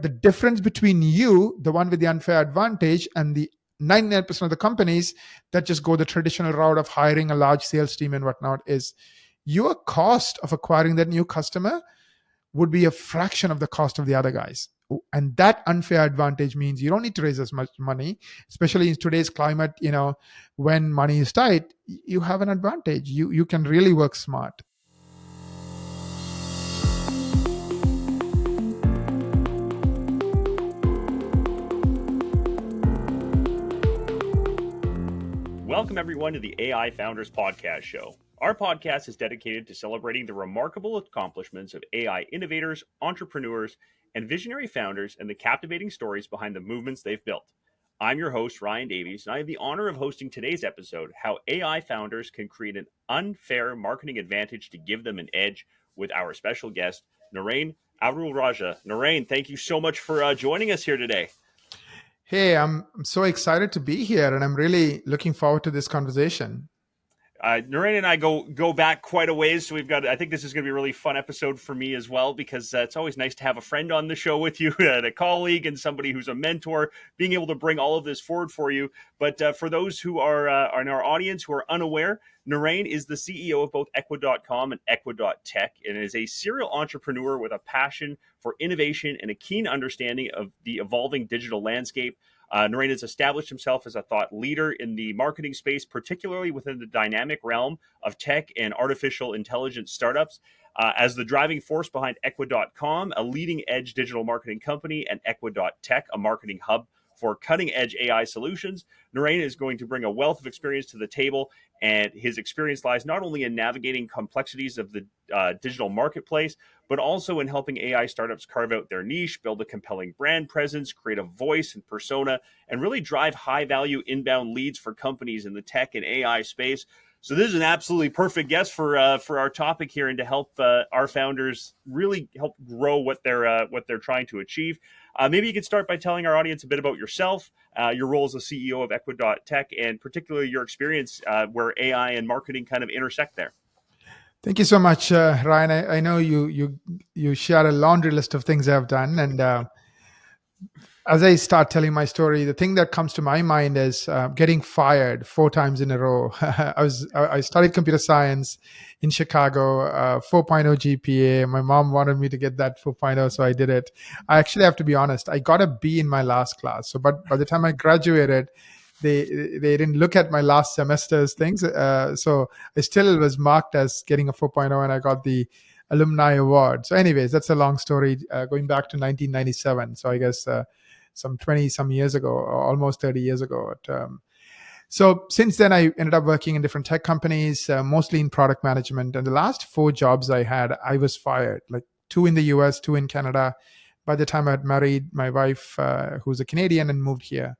the difference between you, the one with the unfair advantage, and the 99% of the companies that just go the traditional route of hiring a large sales team and whatnot is your cost of acquiring that new customer would be a fraction of the cost of the other guys. And that unfair advantage means you don't need to raise as much money, especially in today's climate, when money is tight, you have an advantage. You can really work smart. Welcome, everyone, to the AI Founders Podcast Show. Our podcast is dedicated to celebrating the remarkable accomplishments of AI innovators, entrepreneurs, and visionary founders and the captivating stories behind the movements they've built. I'm your host, Ryan Davies, and I have the honor of hosting today's episode, How AI Founders Can Create an Unfair Marketing Advantage to Give Them an Edge, with our special guest, Naren Raja. Naren, thank you so much for joining us here today. Hey, I'm so excited to be here, and I'm really looking forward to this conversation. Naren and I go back quite a ways, so I think this is going to be a really fun episode for me as well, because it's always nice to have a friend on the show with you, and a colleague, and somebody who's a mentor, being able to bring all of this forward for you. But for those who are in our audience who are unaware, Naren is the CEO of both Equa.com and Equa.tech, and is a serial entrepreneur with a passion for innovation and a keen understanding of the evolving digital landscape. Naren has established himself as a thought leader in the marketing space, particularly within the dynamic realm of tech and artificial intelligence startups. As the driving force behind Equa.com, a leading-edge digital marketing company, and Equa.tech, a marketing hub for cutting-edge AI solutions, Naren is going to bring a wealth of experience to the table, and his experience lies not only in navigating complexities of the digital marketplace, but also in helping AI startups carve out their niche, build a compelling brand presence, create a voice and persona, and really drive high-value inbound leads for companies in the tech and AI space. So this is an absolutely perfect guest for our topic here, and to help our founders really help grow what they're trying to achieve. Maybe you could start by telling our audience a bit about yourself, your role as the CEO of Equa.tech, and particularly your experience where AI and marketing kind of intersect there. Thank you so much, Ryan. I know you share a laundry list of things I've done, and as I start telling my story, the thing that comes to my mind is getting fired 4 times in a row. I studied computer science in Chicago, 4.0 GPA. My mom wanted me to get that 4.0, so I did it. I actually have to be honest, I got a B in my last class. So, but by the time I graduated, they didn't look at my last semester's things. So I still was marked as getting a 4.0, and I got the alumni award. So anyways, that's a long story going back to 1997. So I guess some 20 some years ago, or almost 30 years ago. So since then, I ended up working in different tech companies, mostly in product management. And the last 4 jobs I had, I was fired, like 2 in the US, 2 in Canada. By the time I had married my wife, who's a Canadian, and moved here.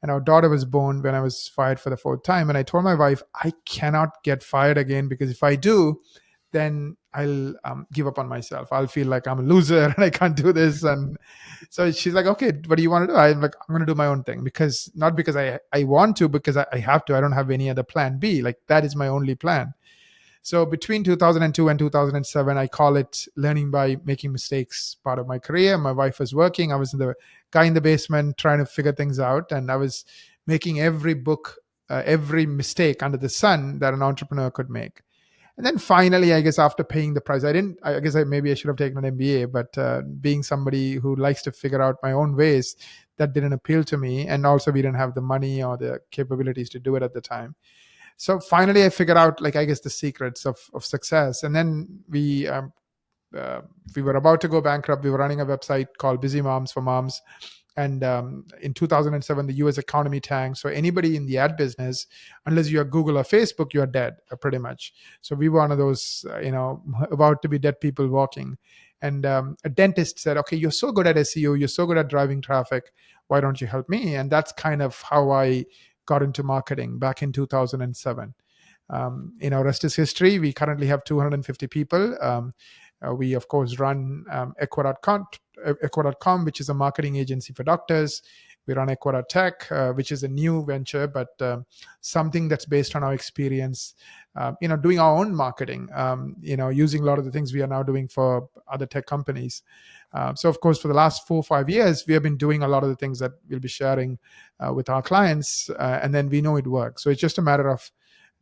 And our daughter was born when I was fired for the 4th time. And I told my wife, I cannot get fired again, because if I do, then I'll give up on myself. I'll feel like I'm a loser and I can't do this. And so she's like, okay, what do you want to do? I'm like, I'm going to do my own thing, because not because I want to, because I have to. I don't have any other plan B. Like, that is my only plan. So between 2002 and 2007, I call it learning by making mistakes part of my career. My wife was working. I was the guy in the basement trying to figure things out. And I was making every mistake under the sun that an entrepreneur could make. And then finally, I guess after paying the price, maybe I should have taken an MBA, but being somebody who likes to figure out my own ways, that didn't appeal to me. And also, we didn't have the money or the capabilities to do it at the time. So finally, I figured out, the secrets of success. And then we were about to go bankrupt. We were running a website called Busy Moms for Moms. And in 2007, the US economy tanked. So anybody in the ad business, unless you're Google or Facebook, you're dead, pretty much. So we were one of those, about to be dead people walking. And a dentist said, okay, you're so good at SEO. You're so good at driving traffic. Why don't you help me? And that's kind of how I got into marketing back in 2007. Rest is history. We currently have 250 people. We, of course, run Equa.com, which is a marketing agency for doctors. We run Equa.tech, which is a new venture, but something that's based on our experience doing our own marketing, using a lot of the things we are now doing for other tech companies. So, of course, for the last 4 or 5 years, we have been doing a lot of the things that we'll be sharing with our clients, and then we know it works. So it's just a matter of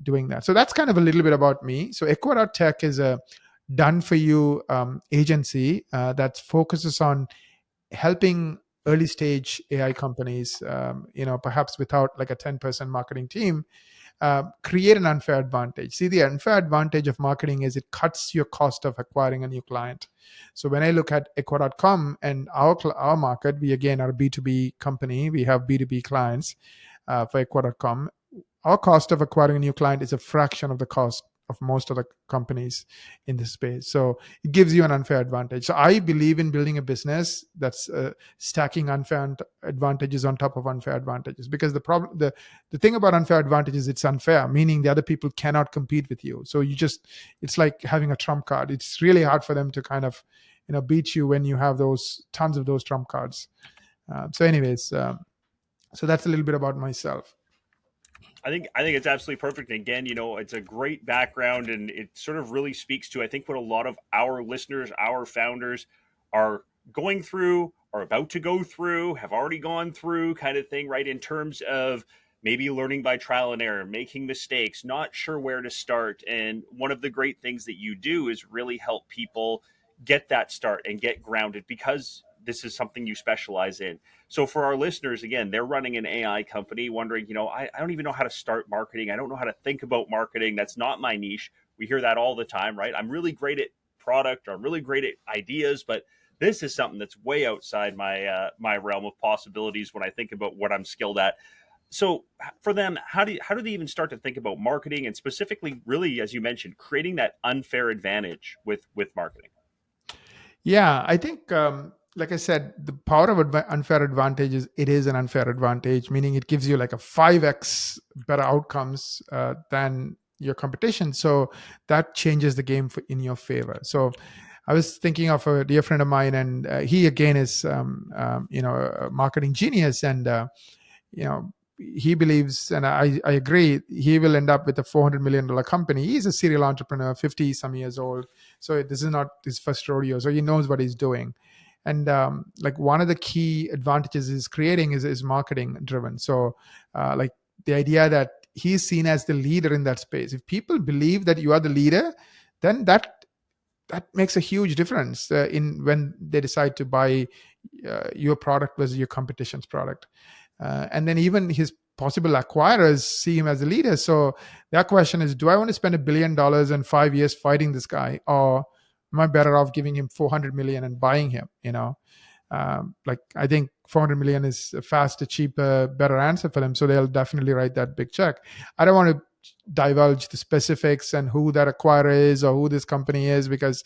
doing that. So that's kind of a little bit about me. So Equa.tech is a done for you agency that focuses on helping early stage AI companies, perhaps without like a 10-person marketing team, create an unfair advantage. See, the unfair advantage of marketing is it cuts your cost of acquiring a new client. So when I look at Equa.com and our market, we again are a B2B company. We have B2B clients for Equa.com. Our cost of acquiring a new client is a fraction of the cost of most of the companies in this space. So it gives you an unfair advantage. So I believe in building a business that's stacking unfair advantages on top of unfair advantages, because the thing about unfair advantages, it's unfair, meaning the other people cannot compete with you. So it's like having a trump card. It's really hard for them to kind of beat you when you have those tons of those trump cards. So that's a little bit about myself. I think it's absolutely perfect. And again, it's a great background, and it sort of really speaks to, I think, what a lot of our listeners, our founders, are going through, are about to go through, have already gone through, kind of thing, right? In terms of maybe learning by trial and error, making mistakes, not sure where to start. And one of the great things that you do is really help people get that start and get grounded, because this is something you specialize in. So for our listeners, again, they're running an AI company, wondering, I don't even know how to start marketing. I don't know how to think about marketing. That's not my niche. We hear that all the time, right? I'm really great at product, or I'm really great at ideas, but this is something that's way outside my realm of possibilities when I think about what I'm skilled at. So for them, how do they even start to think about marketing, and specifically, really, as you mentioned, creating that unfair advantage with marketing? Yeah, I think, like I said, the power of unfair advantage is it is an unfair advantage, meaning it gives you like a 5x better outcomes than your competition. So that changes the game in your favor. So I was thinking of a dear friend of mine, and he again is, a marketing genius, and you know he believes, and I agree, he will end up with a $400 million company. He's a serial entrepreneur, 50 some years old, so this is not his first rodeo, so he knows what he's doing. And like one of the key advantages is creating is marketing driven. So like the idea that he's seen as the leader in that space. If people believe that you are the leader, then that makes a huge difference in when they decide to buy your product versus your competition's product. And then even his possible acquirers see him as a leader. So their question is, do I want to spend $1 billion in 5 years fighting this guy, or am I better off giving him 400 million and buying him? Like I think 400 million is a faster, cheaper, better answer for them. So they'll definitely write that big check. I don't want to divulge the specifics and who that acquirer is or who this company is, because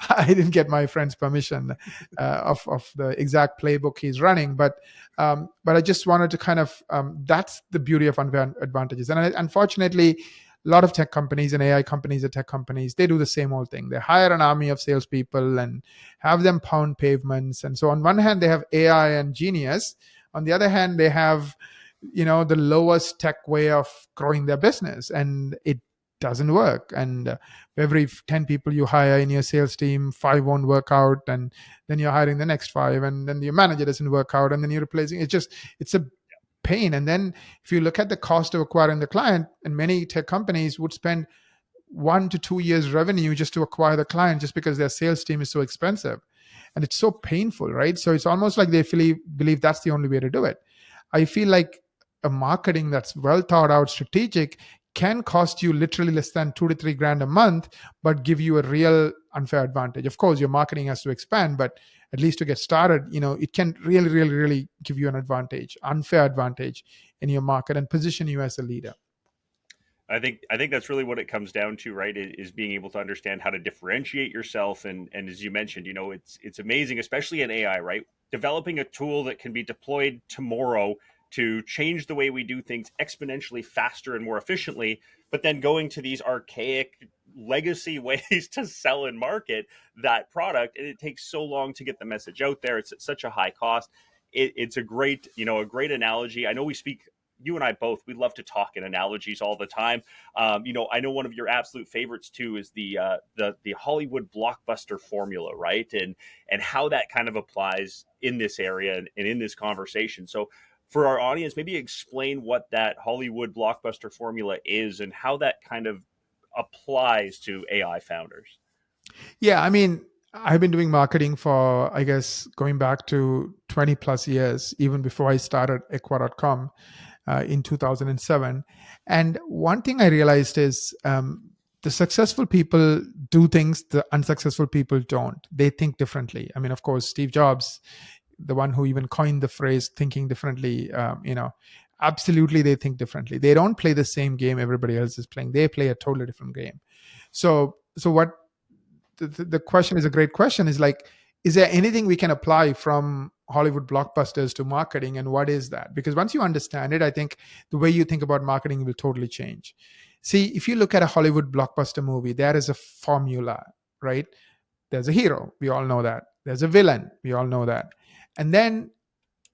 I didn't get my friend's permission of the exact playbook he's running. But I just wanted to kind of that's the beauty of unfair advantages. And unfortunately, a lot of tech companies and AI companies and tech companies, they do the same old thing. They hire an army of salespeople and have them pound pavements. And so on one hand, they have AI and genius. On the other hand, they have the lowest tech way of growing their business, and it doesn't work. And every 10 people you hire in your sales team, 5 won't work out, and then you're hiring the next 5, and then your manager doesn't work out, and then you're replacing. It's a pain. And then if you look at the cost of acquiring the client, and many tech companies would spend 1 to 2 years revenue just to acquire the client, just because their sales team is so expensive, and it's so painful, right? So it's almost like they believe that's the only way to do it. I feel like a marketing that's well thought out, strategic, can cost you literally less than 2 to 3 grand a month, but give you a real unfair advantage. Of course, your marketing has to expand, but at least to get started, it can really, really, really give you an advantage, unfair advantage in your market, and position you as a leader. I think that's really what it comes down to, right? Is being able to understand how to differentiate yourself, and as you mentioned, it's amazing, especially in AI, right? Developing a tool that can be deployed tomorrow to change the way we do things exponentially faster and more efficiently, but then going to these archaic legacy ways to sell and market that product, and it takes so long to get the message out there. It's at such a high cost. It's a great analogy. I know we speak you and I both, we love to talk in analogies all the time. I know one of your absolute favorites too is the Hollywood blockbuster formula, right? And how that kind of applies in this area and in this conversation. So for our audience, maybe explain what that Hollywood blockbuster formula is and how that kind of applies to AI founders. Yeah, I mean, I've been doing marketing for, I guess, going back to 20 plus years, even before I started Equa.com in 2007. And one thing I realized is the successful people do things the unsuccessful people don't. They think differently. I mean, of course, Steve Jobs, the one who even coined the phrase thinking differently, absolutely they think differently. They don't play the same game everybody else is playing. They play a totally different game. So what the question is a great question is like, is there anything we can apply from Hollywood blockbusters to marketing, and what is that? Because once you understand it, I think the way you think about marketing will totally change. See, if you look at a Hollywood blockbuster movie, there is a formula, right? There's a hero, we all know that. There's a villain, we all know that. And then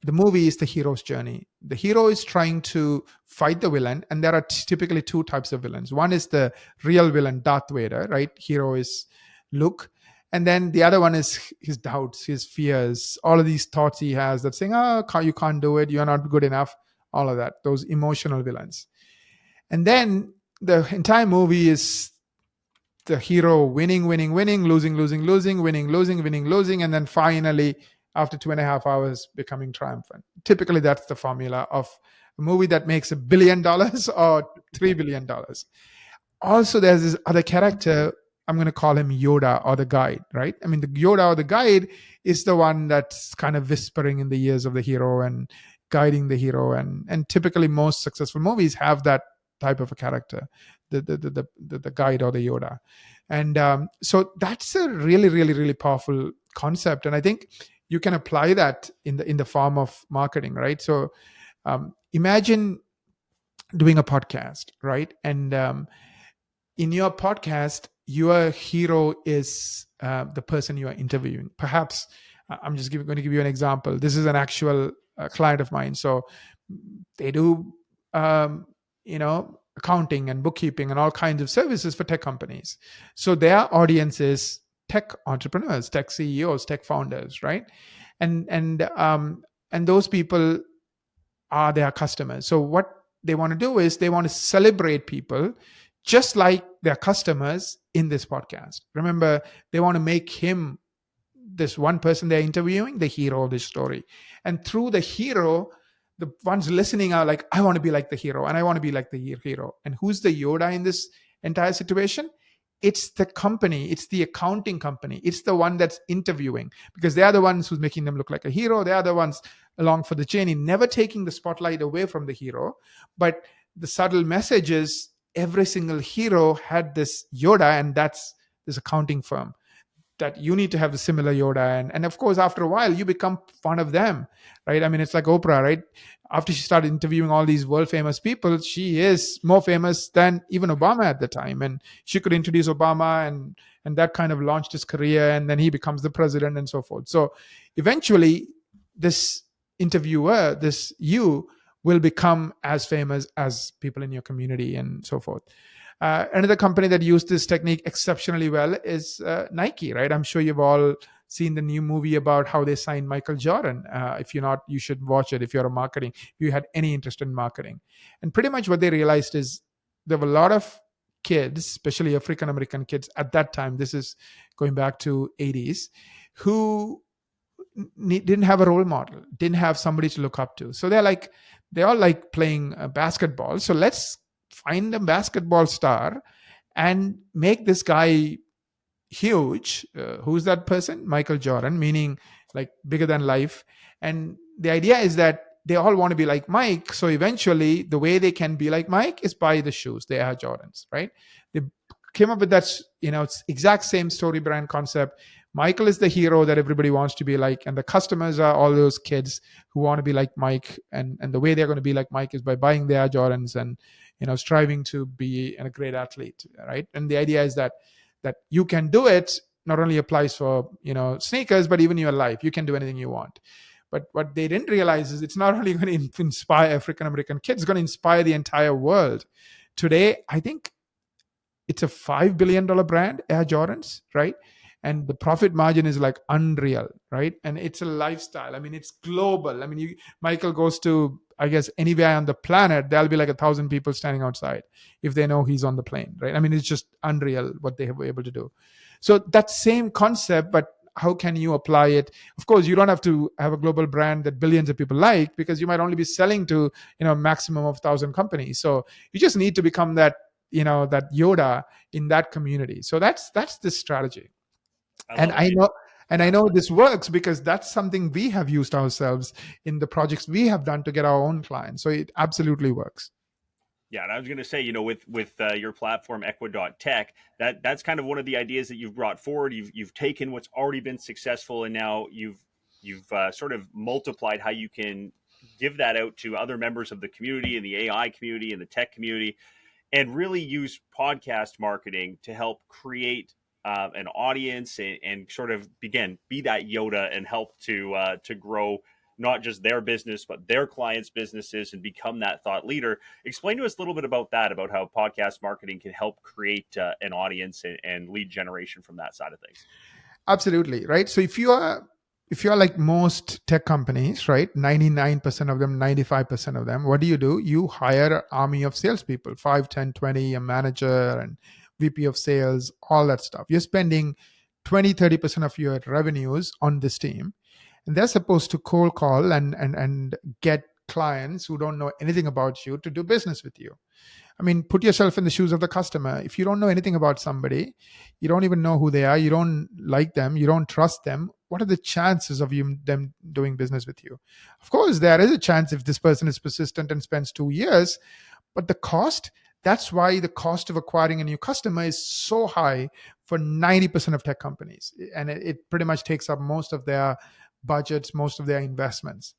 the movie is the hero's journey. The hero is trying to fight the villain, and there are typically two types of villains. One is the real villain, Darth Vader, right? Hero is Luke. And then the other one is his doubts, his fears, all of these thoughts he has that saying, oh, you can't do it, you're not good enough, all of that, those emotional villains. And then the entire movie is the hero winning, winning, winning, losing, losing, losing, winning, losing, winning, losing, and then finally, after 2.5 hours, becoming triumphant. Typically, that's the formula of a movie that makes $1 billion or $3 billion. Also, there's this other character. I'm going to call him Yoda, or the guide, right? I mean, the Yoda or the guide is the one that's kind of whispering in the ears of the hero and guiding the hero. And typically, most successful movies have that type of a character, the guide or the Yoda. And so that's a really, really, really powerful concept. And I think you can apply that in the form of marketing, right? So imagine doing a podcast, right? And in your podcast, your hero is the person you are interviewing. Perhaps I'm just going to give you an example. This is an actual client of mine. So they do, accounting and bookkeeping and all kinds of services for tech companies. So their audience is tech entrepreneurs, tech CEOs, tech founders, right? And those people are their customers. So what they want to do is they want to celebrate people just like their customers in this podcast. Remember, they want to make him, this one person they're interviewing, the hero of this story. And through the hero, the ones listening are like, I want to be like the hero, and I want to be like the hero. And who's the Yoda in this entire situation? It's the company, it's the accounting company, it's the one that's interviewing, because they are the ones who's making them look like a hero. They are the ones along for the journey, never taking the spotlight away from the hero. But the subtle message is every single hero had this Yoda, and that's this accounting firm, that you need to have the similar Yoda. And of course, after a while, you become one of them, right? I mean, it's like Oprah, right? After she started interviewing all these world famous people, she is more famous than even Obama at the time. And she could introduce Obama, and that kind of launched his career. And then he becomes the president and so forth. So eventually, this interviewer, this you, will become as famous as people in your community and so forth. Another company that used this technique exceptionally well is Nike, right? I'm sure you've all seen the new movie about how they signed Michael Jordan. If you're not, you should watch it if you're a marketing, if you had any interest in marketing. And pretty much what they realized is there were a lot of kids, especially African American kids at that time, this is going back to 80s, who didn't have a role model, didn't have somebody to look up to. So they all like playing basketball. So let's find a basketball star and make this guy huge. Who's that person? Michael Jordan, meaning like bigger than life. And the idea is that they all want to be like Mike. So eventually, the way they can be like Mike is buy the shoes. They are Jordans, right? They came up with that, it's exact same story brand concept. Michael is the hero that everybody wants to be like, and the customers are all those kids who want to be like Mike. And the way they're going to be like Mike is by buying their Jordans and striving to be a great athlete, right? And the idea is that you can do it. Not only applies for sneakers, but even your life. You can do anything you want. But what they didn't realize is it's not only going to inspire African American kids, it's going to inspire the entire world. Today, I think it's a $5 billion brand, Air Jordans, right? And the profit margin is like unreal, right? And it's a lifestyle. I mean, it's global. I mean, Michael goes to, I guess, anywhere on the planet, there'll be like 1,000 people standing outside if they know he's on the plane, right? I mean, it's just unreal what they were able to do. So that same concept, but how can you apply it? Of course, you don't have to have a global brand that billions of people like, because you might only be selling to, maximum of 1,000 companies. So you just need to become that, that Yoda in that community. So that's the strategy. I And love it. I know this works because that's something we have used ourselves in the projects we have done to get our own clients. So it absolutely works. Yeah, and I was going to say, with your platform Equa.tech, that's kind of one of the ideas that you've brought forward. You've taken what's already been successful, and now you've sort of multiplied how you can give that out to other members of the community and the AI community and the tech community, and really use podcast marketing to help create an audience and sort of again be that Yoda and help to grow not just their business but their clients' businesses and become that thought leader. Explain to us a little bit about that, about how podcast marketing can help create an audience and lead generation from that side of things. Absolutely, right? So if you are like most tech companies, right, 99% of them, 95% of them, what do? You hire an army of salespeople, 5, 10, 20, a manager and VP of sales, all that stuff. You're spending 20, 30% of your revenues on this team. And they're supposed to cold call and get clients who don't know anything about you to do business with you. I mean, put yourself in the shoes of the customer. If you don't know anything about somebody, you don't even know who they are, you don't like them, you don't trust them, what are the chances of them doing business with you? Of course, there is a chance if this person is persistent and spends 2 years, but the cost, that's why the cost of acquiring a new customer is so high for 90% of tech companies. And it pretty much takes up most of their budgets, most of their investments.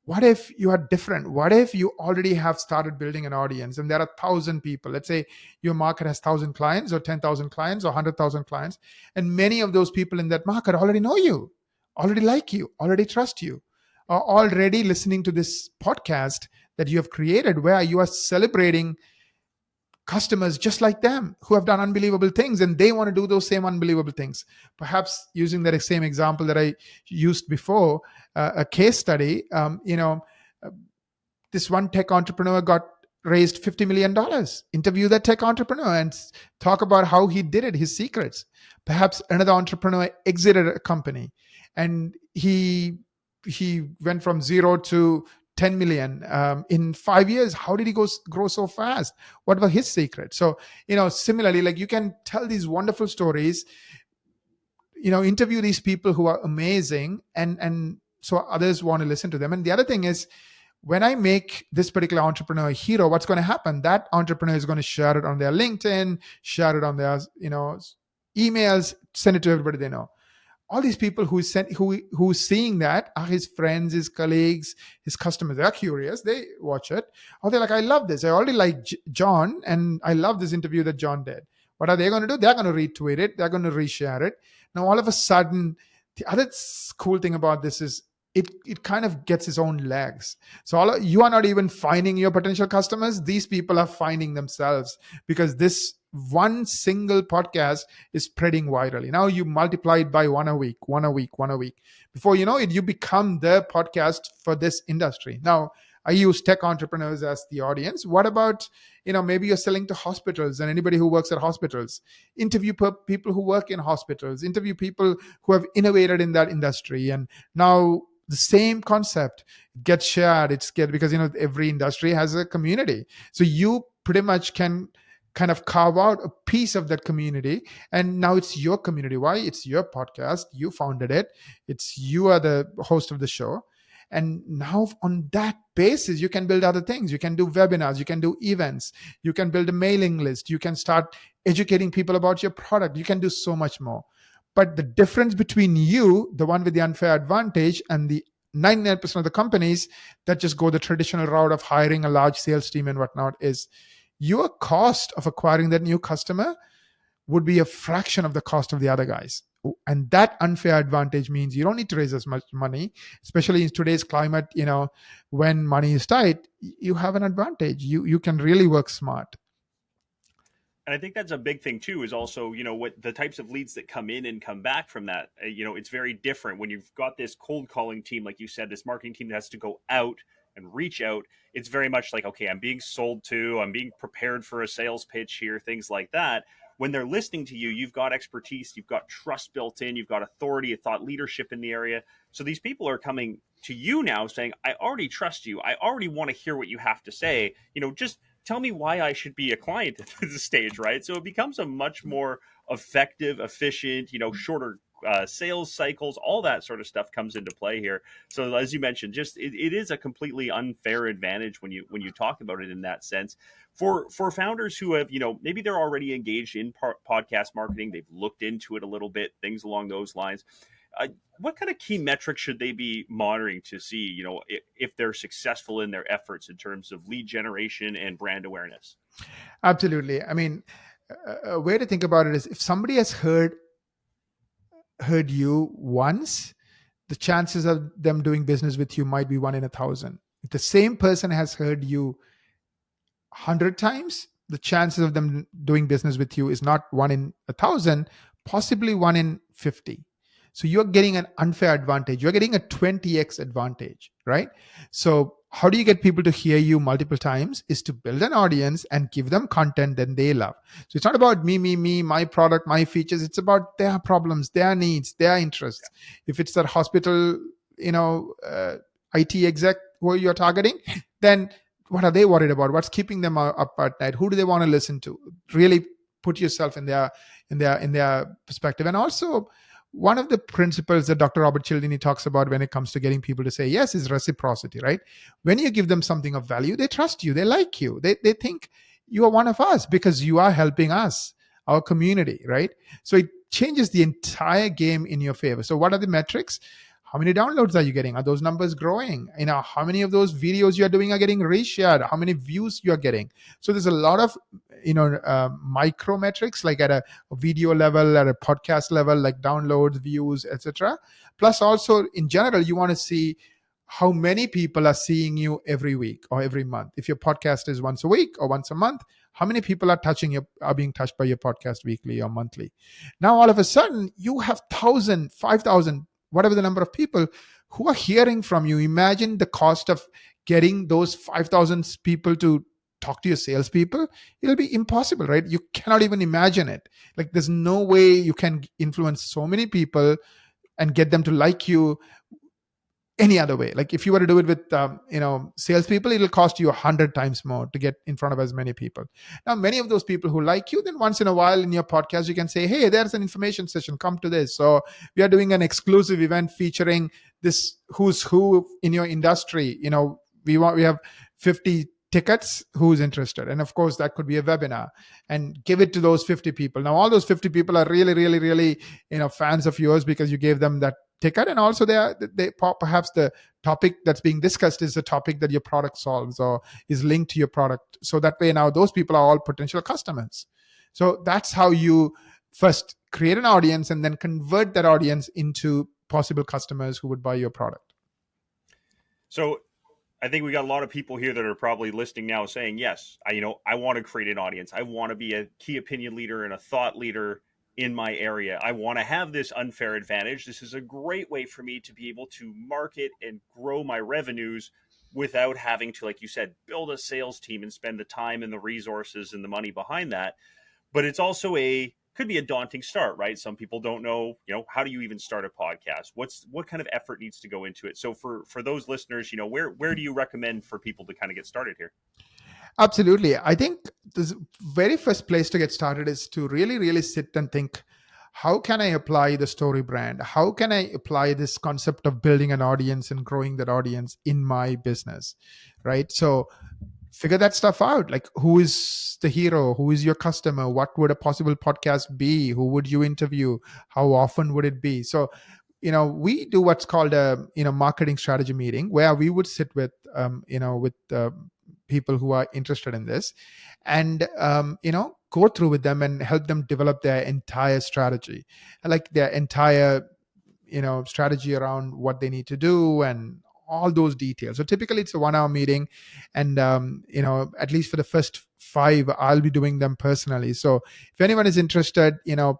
What if you are different? What if you already have started building an audience and there are 1,000 people? Let's say your market has 1,000 clients or 10,000 clients or 100,000 clients, and many of those people in that market already know you, already like you, already trust you, are already listening to this podcast that you have created, where you are celebrating customers just like them who have done unbelievable things, and they want to do those same unbelievable things. Perhaps using that same example that I used before, a case study, uh, this one tech entrepreneur got raised $50 million. Interview that tech entrepreneur and talk about how he did it, his secrets. Perhaps another entrepreneur exited a company and he went from zero to 10 million in 5 years. How did he grow so fast? What were his secrets? So, similarly, like, you can tell these wonderful stories, interview these people who are amazing, and so others want to listen to them. And the other thing is, when I make this particular entrepreneur a hero, what's going to happen? That entrepreneur is going to share it on their LinkedIn, share it on their, emails, send it to everybody they know. All these people who's seeing that are his friends, his colleagues, his customers. They're curious, they watch it, or they're like, I love this, I already like John, and I love this interview that John did. What are they going to do? They're going to retweet it, they're going to reshare it. Now all of a sudden, the other cool thing about this is it kind of gets its own legs. So you are not even finding your potential customers, these people are finding themselves, because this one single podcast is spreading virally. Now you multiply it by one a week. Before you know it, you become the podcast for this industry. Now, I use tech entrepreneurs as the audience. What about, maybe you're selling to hospitals, and anybody who works at hospitals? Interview people who work in hospitals, interview people who have innovated in that industry. And now the same concept gets shared. Because, every industry has a community. So you pretty much can kind of carve out a piece of that community, and now it's your community. Why? It's your podcast, you founded it, you are the host of the show, and now on that basis you can build other things. You can do webinars, you can do events, you can build a mailing list, you can start educating people about your product, you can do so much more. But the difference between you, the one with the unfair advantage, and the 99% of the companies that just go the traditional route of hiring a large sales team and whatnot, is your cost of acquiring that new customer would be a fraction of the cost of the other guys. And that unfair advantage means you don't need to raise as much money, especially in today's climate. When money is tight, you have an advantage. You can really work smart. And I think that's a big thing too. Is also what the types of leads that come in and come back from that. It's very different when you've got this cold calling team, like you said, this marketing team that has to go out and reach out. It's very much like, okay, I'm being sold to, I'm being prepared for a sales pitch here, things like that. When they're listening to you, you've got expertise, you've got trust built in, you've got authority, a thought leadership in the area. So these people are coming to you now saying, I already trust you. I already want to hear what you have to say. Just tell me why I should be a client at this stage, right? So it becomes a much more effective, efficient, shorter sales cycles, all that sort of stuff comes into play here. So as you mentioned, just it is a completely unfair advantage when you talk about it in that sense. For founders who have, maybe they're already engaged in podcast marketing, they've looked into it a little bit, things along those lines. Uh, what kind of key metrics should they be monitoring to see, if they're successful in their efforts in terms of lead generation and brand awareness? Absolutely. I mean, a way to think about it is, if somebody has heard you once, the chances of them doing business with you might be 1 in 1,000. If the same person has heard you 100 times, the chances of them doing business with you is not 1 in 1,000, possibly 1 in 50. So you're getting an unfair advantage. You're getting a 20x advantage, right? So how do you get people to hear you multiple times? Is to build an audience and give them content that they love. So it's not about me, my product, my features. It's about their problems, their needs, their interests. If it's that hospital, IT exec who you're targeting, then what are they worried about? What's keeping them up at night? Who do they want to listen to? Really put yourself in their perspective. And also, one of the principles that Dr. Robert Cialdini talks about when it comes to getting people to say yes is reciprocity, right? When you give them something of value, they trust you, they like you, they think you are one of us because you are helping us, our community, right? So it changes the entire game in your favor. So what are the metrics? How many downloads are you getting? Are those numbers growing? How many of those videos you're doing are getting reshared? How many views you're getting? So there's a lot of micro metrics, like at a video level, at a podcast level, like downloads, views, etc. Plus, also in general, you want to see how many people are seeing you every week or every month. If your podcast is once a week or once a month, how many people are being touched by your podcast weekly or monthly? Now, all of a sudden, you have 1,000, 5,000, whatever the number of people who are hearing from you. Imagine the cost of getting those 5,000 people to talk to your salespeople. It'll be impossible, right? You cannot even imagine it. Like, there's no way you can influence so many people and get them to like you any other way. Like, if you were to do it with salespeople, it'll cost you 100 times more to get in front of as many people. Now, many of those people who like you, then once in a while in your podcast you can say, hey, there's an information session, come to this. So we are doing an exclusive event featuring this who's who in your industry. We have 50 tickets, who's interested? And of course that could be a webinar, and give it to those 50 people. Now all those 50 people are really, really, really fans of yours because you gave them that ticket. And also they perhaps the topic that's being discussed is a topic that your product solves or is linked to your product. So that way now those people are all potential customers. So that's how you first create an audience and then convert that audience into possible customers who would buy your product. So I think we got a lot of people here that are probably listening now saying, yes, I want to create an audience. I want to be a key opinion leader and a thought leader in my area. I want to have this unfair advantage. This is a great way for me to be able to market and grow my revenues without having to, like you said, build a sales team and spend the time and the resources and the money behind that. But it's also could be a daunting start, right? Some people don't know, how do you even start a podcast? What kind of effort needs to go into it? So for those listeners, where do you recommend for people to kind of get started here? Absolutely. I think the very first place to get started is to really, really sit and think, how can I apply the story brand? How can I apply this concept of building an audience and growing that audience in my business? Right. So figure that stuff out. Like, who is the hero? Who is your customer? What would a possible podcast be? Who would you interview? How often would it be? So, we do what's called a marketing strategy meeting, where we would sit with people who are interested in this, and go through with them and help them develop their entire strategy, like their entire strategy around what they need to do and all those details. So typically it's a 1 hour meeting, and at least for the first 5 I'll be doing them personally. So if anyone is interested,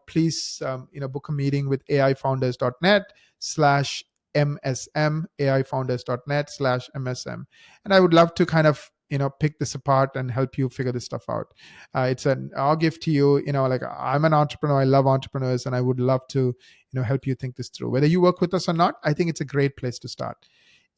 please book a meeting with aifounders.net slash msm, aifounders.net slash msm, and I would love to kind of pick this apart and help you figure this stuff out. It's an I'll give to you, like, I'm an entrepreneur, I love entrepreneurs, and I would love to help you think this through. Whether you work with us or not, I think it's a great place to start.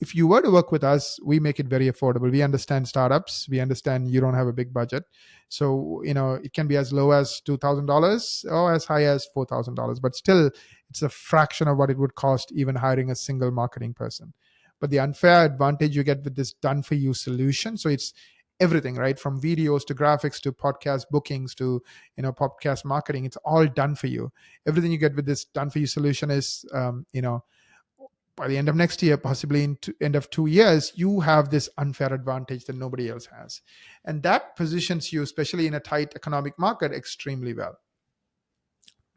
If you were to work with us, we make it very affordable. We understand startups. We understand you don't have a big budget. So, it can be as low as $2,000 or as high as $4,000, but still it's a fraction of what it would cost even hiring a single marketing person. But the unfair advantage you get with this done for you solution, so it's everything, right? From videos to graphics to podcast bookings to podcast marketing, it's all done for you. Everything you get with this done for you solution is by the end of next year, possibly in end of 2 years, you have this unfair advantage that nobody else has, and that positions you, especially in a tight economic market, extremely well.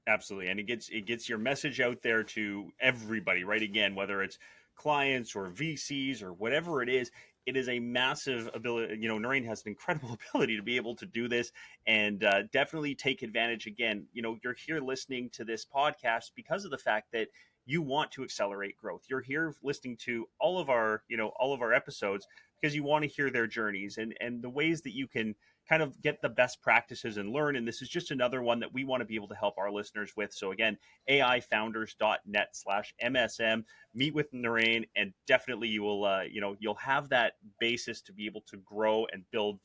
Absolutely, and it gets your message out there to everybody, right? Again, whether it's clients or VCs or whatever it is a massive ability. Naren has an incredible ability to be able to do this, and definitely take advantage. Again, you're here listening to this podcast because of the fact that you want to accelerate growth. You're here listening to all of our episodes because you want to hear their journeys and the ways that you can kind of get the best practices and learn. And this is just another one that we want to be able to help our listeners with. So again, aifounders.net slash MSM, meet with Naren, and definitely you will, you'll have that basis to be able to grow and build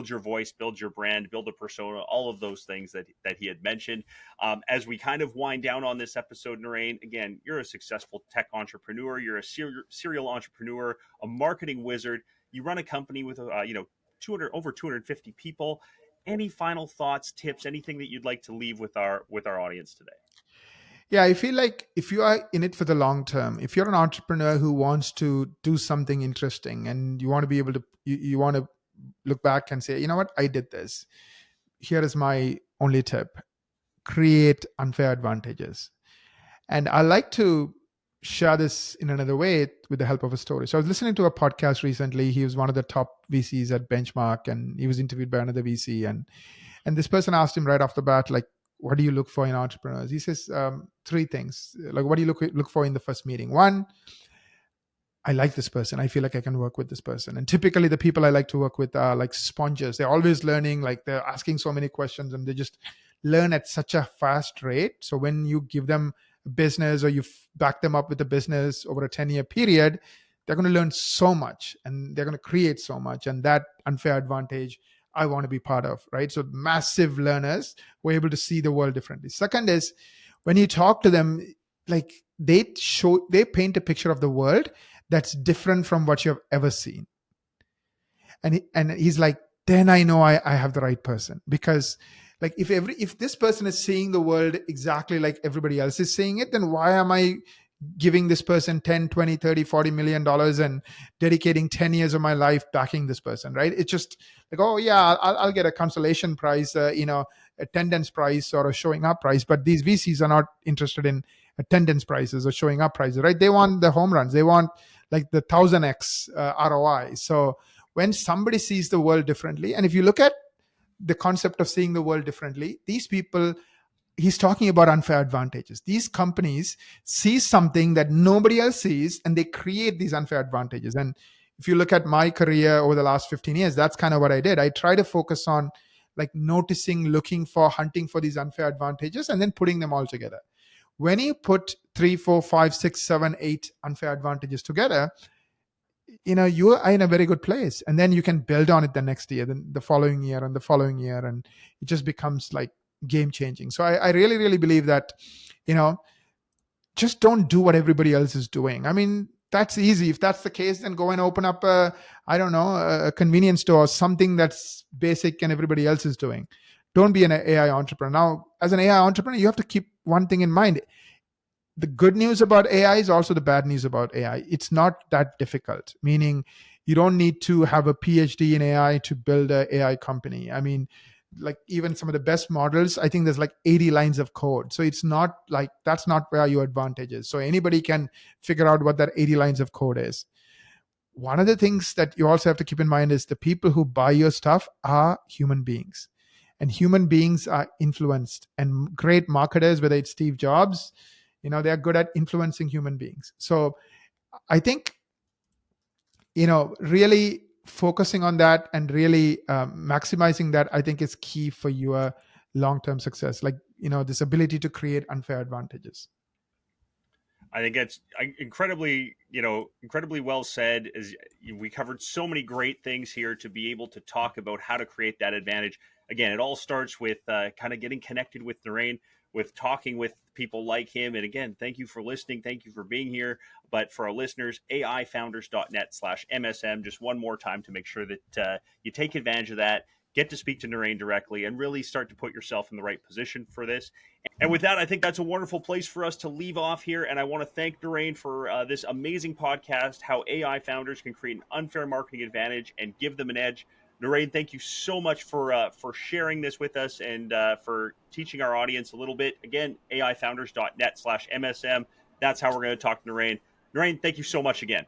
your voice, build your brand, build a persona, all of those things that he had mentioned. As we kind of wind down on this episode, Naren, again, you're a successful tech entrepreneur. You're a serial entrepreneur, a marketing wizard. You run a company with, 250 people. Any final thoughts, tips, anything that you'd like to leave with our audience today? Yeah, I feel like if you are in it for the long term, if you're an entrepreneur who wants to do something interesting and you want to be able to, you want to look back and say, you know what, I did this. Here is my only tip: create unfair advantages. And I like to share this in another way with the help of a story. So I was listening to a podcast recently. He was one of the top VCs at Benchmark, and he was interviewed by another VC. And this person asked him right off the bat, like, what do you look for in entrepreneurs? He says, 3 things. Like, what do you look for in the first meeting? One, I like this person. I feel like I can work with this person. And typically the people I like to work with are like sponges. They're always learning, like they're asking so many questions and they just learn at such a fast rate. So when you give them a business or you back them up with a business over a 10-year period, they're going to learn so much and they're going to create so much. And that unfair advantage I want to be part of, right? So massive learners who are able to see the world differently. Second is when you talk to them, like they paint a picture of the world that's different from what you've ever seen. And he's like, then I know I have the right person. Because like if this person is seeing the world exactly like everybody else is seeing it, then why am I giving this person 10, 20, 30, 40 million dollars and dedicating 10 years of my life backing this person, right? It's just like, oh yeah, I'll get a consolation prize, attendance prize or a showing up prize. But these VCs are not interested in attendance prizes or showing up prizes, right? They want the home runs. They want like the 1000x ROI. So when somebody sees the world differently, and if you look at the concept of seeing the world differently, these people, he's talking about unfair advantages. These companies see something that nobody else sees and they create these unfair advantages. And if you look at my career over the last 15 years, that's kind of what I did. I try to focus on like noticing, looking for, hunting for these unfair advantages and then putting them all together. When you put 3, 4, 5, 6, 7, 8 unfair advantages together, you are in a very good place. And then you can build on it the next year, then the following year and the following year. And it just becomes like game changing. So I really, really believe that, just don't do what everybody else is doing. I mean, that's easy. If that's the case, then go and open up a convenience store, something that's basic and everybody else is doing. Don't be an AI entrepreneur. Now, as an AI entrepreneur, you have to keep one thing in mind. The good news about AI is also the bad news about AI. It's not that difficult, meaning you don't need to have a PhD in AI to build an AI company. I mean, like even some of the best models, I think there's like 80 lines of code. So it's not like, that's not where your advantage is. So anybody can figure out what that 80 lines of code is. One of the things that you also have to keep in mind is the people who buy your stuff are human beings, and human beings are influenced, and great marketers, whether it's Steve Jobs, they're good at influencing human beings. So I think, really focusing on that and really maximizing that, I think is key for your long-term success, like this ability to create unfair advantages. I think it's incredibly, incredibly well said. As we covered so many great things here to be able to talk about how to create that advantage. Again, it all starts with kind of getting connected with Naren, with talking with people like him. And again, thank you for listening. Thank you for being here. But for our listeners, aifounders.net/MSM, just one more time to make sure that you take advantage of that, get to speak to Naren directly, and really start to put yourself in the right position for this. And with that, I think that's a wonderful place for us to leave off here. And I want to thank Naren for this amazing podcast, How AI Founders Can Create an Unfair Marketing Advantage and Give Them an Edge. Naren, thank you so much for sharing this with us and for teaching our audience a little bit. Again, aifounders.net/MSM. That's how we're going to talk to Naren. Naren, thank you so much again.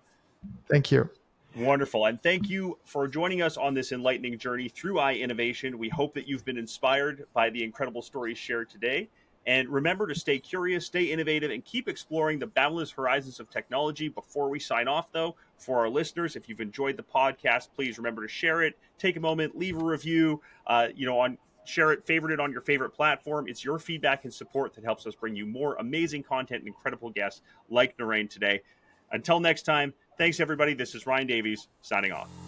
Thank you. Wonderful. And thank you for joining us on this enlightening journey through innovation. We hope that you've been inspired by the incredible stories shared today. And remember to stay curious, stay innovative, and keep exploring the boundless horizons of technology. Before we sign off, though, for our listeners, if you've enjoyed the podcast, please remember to share it. Take a moment, leave a review, share it, favorite it on your favorite platform. It's your feedback and support that helps us bring you more amazing content and incredible guests like Naren today. Until next time, thanks everybody. This is Ryan Davies signing off.